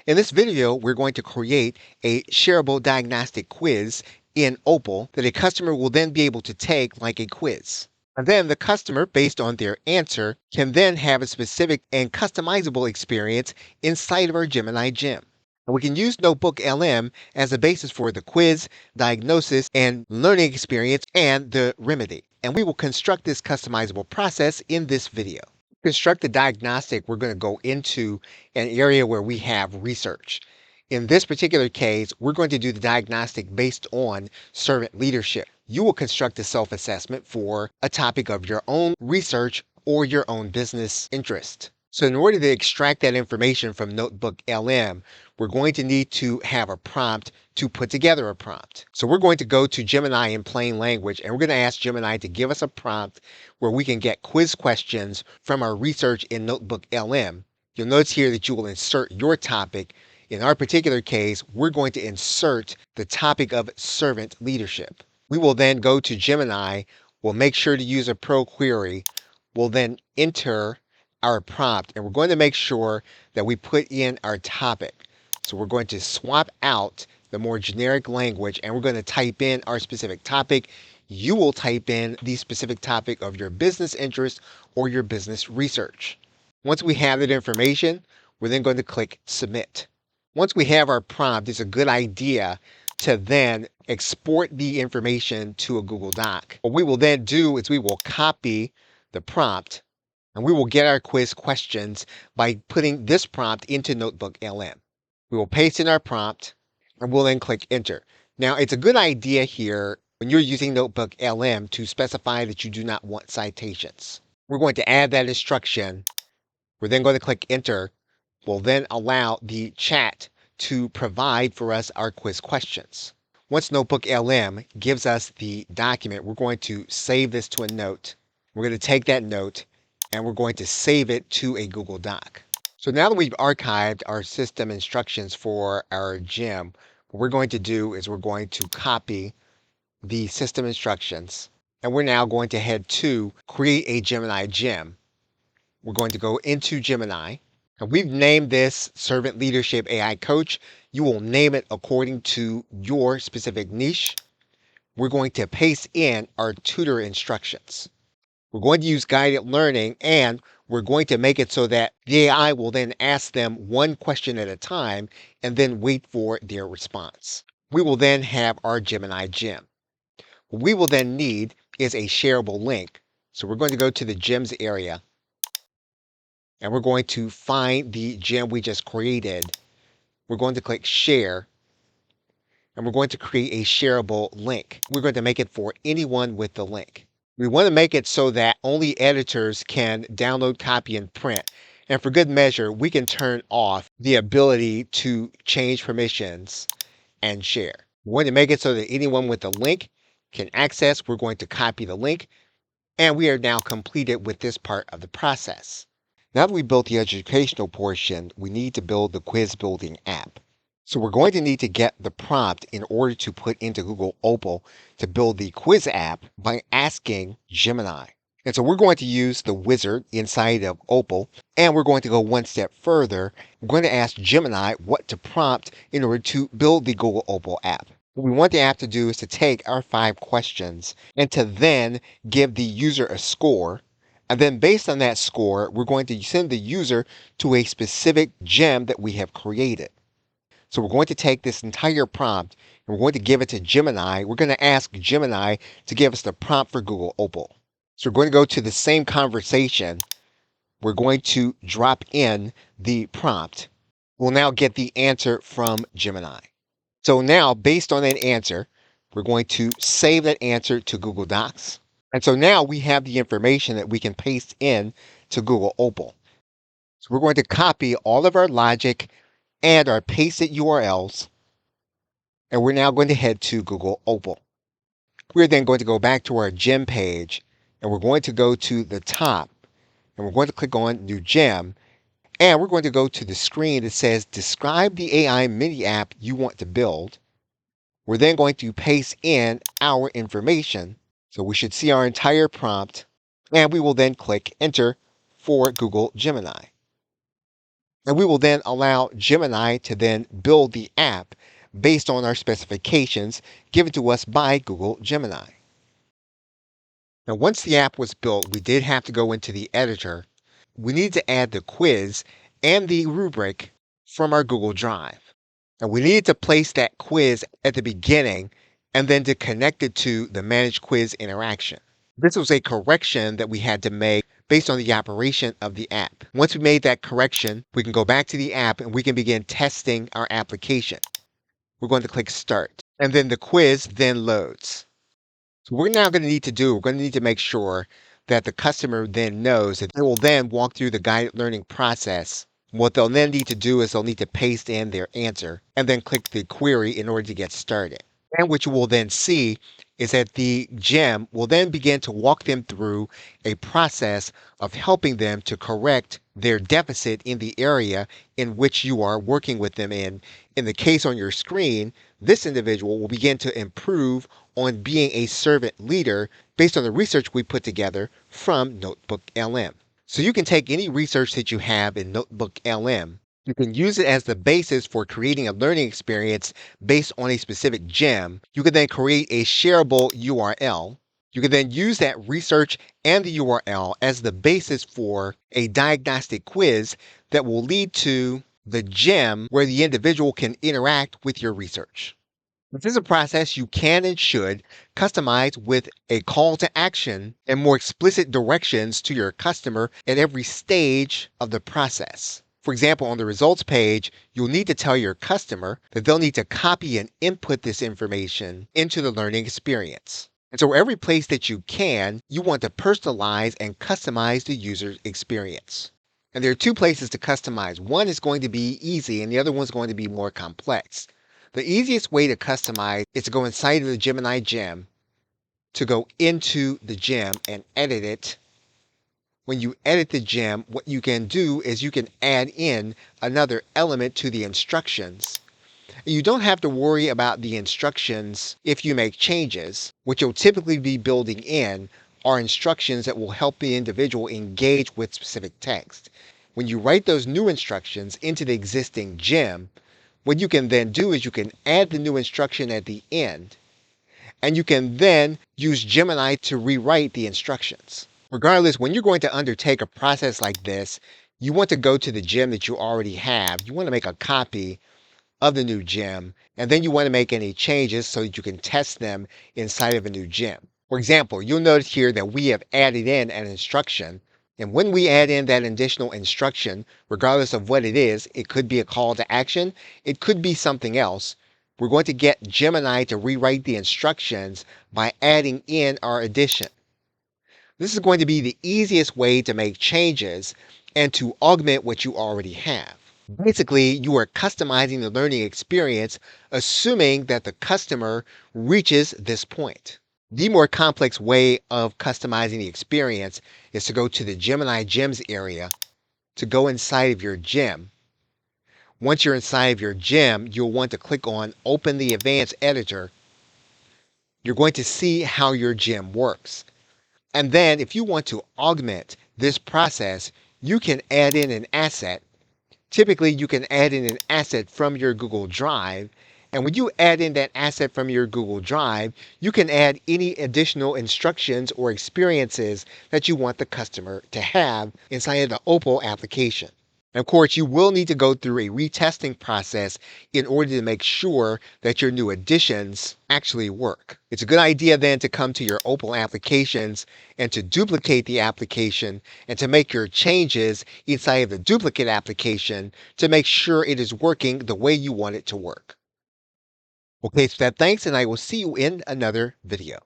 In this video, we're going to create a shareable diagnostic quiz in Opal that a customer will then be able to take like a quiz. And then the customer, based on their answer, can then have a specific and customizable experience inside of our Gemini Gem. And we can use NotebookLM as a basis for the quiz, diagnosis, and learning experience and the remedy. And we will construct this customizable process in this video. To construct the diagnostic, we're going to go into an area where we have research. In this particular case, we're going to do the diagnostic based on servant leadership. You will construct a self-assessment for a topic of your own research or your own business interest. So in order to extract that information from NotebookLM, we're going to need to have a prompt to put together a prompt. So we're going to go to Gemini in plain language, and we're going to ask Gemini to give us a prompt where we can get quiz questions from our research in NotebookLM. You'll notice here that you will insert your topic. In our particular case, we're going to insert the topic of servant leadership. We will then go to Gemini. We'll make sure to use a pro query. We'll then enter our prompt, and we're going to make sure that we put in our topic. So we're going to swap out the more generic language, and we're going to type in our specific topic. You will type in the specific topic of your business interest or your business research. Once we have that information, we're then going to click Submit. Once we have our prompt, it's a good idea to then export the information to a Google Doc. What we will then do is we will copy the prompt, and we will get our quiz questions by putting this prompt into NotebookLM. We will paste in our prompt, and we'll then click Enter. Now, it's a good idea here when you're using NotebookLM to specify that you do not want citations. We're going to add that instruction. We're then going to click Enter. We'll then allow the chat to provide for us our quiz questions. Once NotebookLM gives us the document, we're going to save this to a note. We're going to take that note, and we're going to save it to a Google Doc. So now that we've archived our system instructions for our gem, what we're going to do is we're going to copy the system instructions, and we're now going to head to create a Gemini Gem. We're going to go into Gemini, and we've named this Servant Leadership AI Coach. You will name it according to your specific niche. We're going to paste in our tutor instructions. We're going to use guided learning, and we're going to make it so that the AI will then ask them one question at a time and then wait for their response. We will then have our Gemini Gem. What we will then need is a shareable link. So we're going to go to the gems area, and we're going to find the gem we just created. We're going to click Share, and we're going to create a shareable link. We're going to make it for anyone with the link. We want to make it so that only editors can download, copy, and print. And for good measure, we can turn off the ability to change permissions and share. We want to make it so that anyone with the link can access. We're going to copy the link, and we are now completed with this part of the process. Now that we built the educational portion, we need to build the quiz building app. So we're going to need to get the prompt in order to put into Google Opal to build the quiz app by asking Gemini. And so we're going to use the wizard inside of Opal, and we're going to go one step further. We're going to ask Gemini what to prompt in order to build the Google Opal app. What we want the app to do is to take our 5 questions and to then give the user a score. And then based on that score, we're going to send the user to a specific gem that we have created. So we're going to take this entire prompt, and we're going to give it to Gemini. We're going to ask Gemini to give us the prompt for Google Opal. So we're going to go to the same conversation. We're going to drop in the prompt. We'll now get the answer from Gemini. So now, based on that answer, we're going to save that answer to Google Docs. And so now we have the information that we can paste in to Google Opal. So we're going to copy all of our logic and our pasted URLs, and we're now going to head to Google Opal. We're then going to go back to our gem page, and we're going to go to the top, and we're going to click on New Gem, and we're going to go to the screen that says Describe the AI mini app you want to build. We're then going to paste in our information, so we should see our entire prompt, and we will then click Enter for Google Gemini. And we will then allow Gemini to then build the app based on our specifications given to us by Google Gemini. Now, once the app was built, we did have to go into the editor. We need to add the quiz and the rubric from our Google Drive. And we needed to place that quiz at the beginning and then to connect it to the manage quiz interaction. This was a correction that we had to make based on the operation of the app. Once we made that correction, we can go back to the app and we can begin testing our application. We're going to click start and then the quiz then loads. So we're now going to need to make sure that the customer then knows that they will then walk through the guided learning process. What they'll then need to do is they'll need to paste in their answer and then click the query in order to get started. And what you will then see is that the gem will then begin to walk them through a process of helping them to correct their deficit in the area in which you are working with them in. In the case on your screen, this individual will begin to improve on being a servant leader based on the research we put together from NotebookLM. So you can take any research that you have in NotebookLM. You can use it as the basis for creating a learning experience based on a specific gem. You can then create a shareable URL. You can then use that research and the URL as the basis for a diagnostic quiz that will lead to the gem where the individual can interact with your research. This is a process you can and should customize with a call to action and more explicit directions to your customer at every stage of the process. For example, on the results page, you'll need to tell your customer that they'll need to copy and input this information into the learning experience. And so every place that you can, you want to personalize and customize the user experience. And there are two places to customize. One is going to be easy and the other one's going to be more complex. The easiest way to customize is to go inside of the Gemini Gem, to go into the gem and edit it. When you edit the gem, what you can do is you can add in another element to the instructions. You don't have to worry about the instructions if you make changes. What you'll typically be building in are instructions that will help the individual engage with specific text. When you write those new instructions into the existing gem, what you can then do is you can add the new instruction at the end, and you can then use Gemini to rewrite the instructions. Regardless, when you're going to undertake a process like this, you want to go to the gem that you already have. You want to make a copy of the new gem, and then you want to make any changes so that you can test them inside of a new gem. For example, you'll notice here that we have added in an instruction. And when we add in that additional instruction, regardless of what it is, it could be a call to action, it could be something else. We're going to get Gemini to rewrite the instructions by adding in our addition. This is going to be the easiest way to make changes and to augment what you already have. Basically, you are customizing the learning experience, assuming that the customer reaches this point. The more complex way of customizing the experience is to go to the Gemini Gems area, to go inside of your gem. Once you're inside of your gem, you'll want to click on Open the Advanced Editor. You're going to see how your gem works. And then if you want to augment this process, you can add in an asset. Typically, you can add in an asset from your Google Drive. And when you add in that asset from your Google Drive, you can add any additional instructions or experiences that you want the customer to have inside of the Opal application. And of course, you will need to go through a retesting process in order to make sure that your new additions actually work. It's a good idea then to come to your Opal applications and to duplicate the application and to make your changes inside of the duplicate application to make sure it is working the way you want it to work. Okay, so thanks, and I will see you in another video.